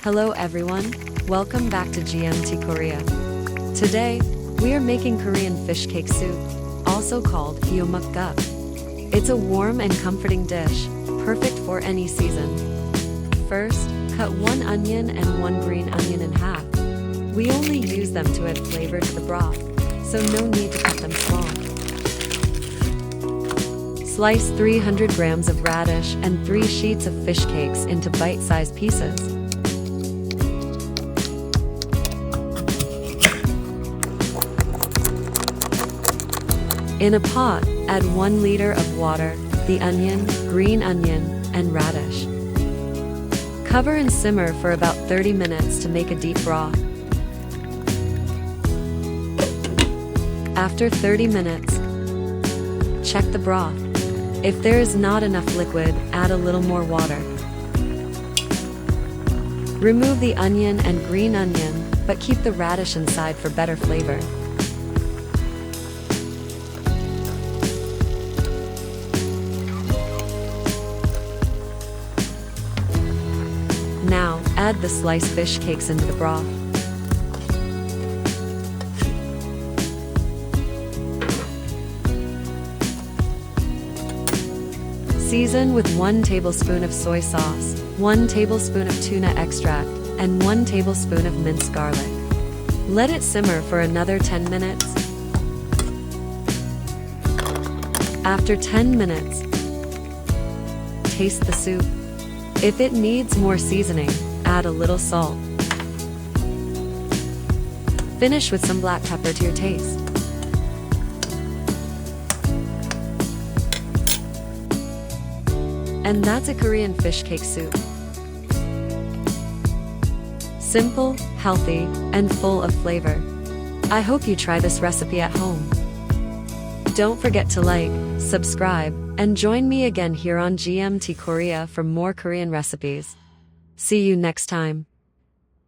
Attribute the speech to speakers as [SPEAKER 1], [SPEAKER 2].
[SPEAKER 1] Hello everyone, welcome back to JMT Korea. Today, we are making Korean fish cake soup, also called Eomukguk. It's a warm and comforting dish, perfect for any season. First, cut one onion and one green onion in half. We only use them to add flavor to the broth, so no need to cut them small. Slice 300 grams of radish and 3 sheets of fish cakes into bite-sized pieces. In a pot, add 1 liter of water, the onion, green onion, and radish. Cover and simmer for about 30 minutes to make a deep broth. After 30 minutes, check the broth. If there is not enough liquid, add a little more water. Remove the onion and green onion, but keep the radish inside for better flavor. Now, add the sliced fish cakes into the broth. Season with 1 tablespoon of soy sauce, 1 tablespoon of tuna extract, and 1 tablespoon of minced garlic. Let it simmer for another 10 minutes. After 10 minutes, taste the soup. If it needs more seasoning, add a little salt. Finish with some black pepper to your taste. And that's a Korean fish cake soup. Simple, healthy, and full of flavor. I hope you try this recipe at home. Don't forget to like, subscribe, and join me again here on JMT Korea for more Korean recipes. See you next time.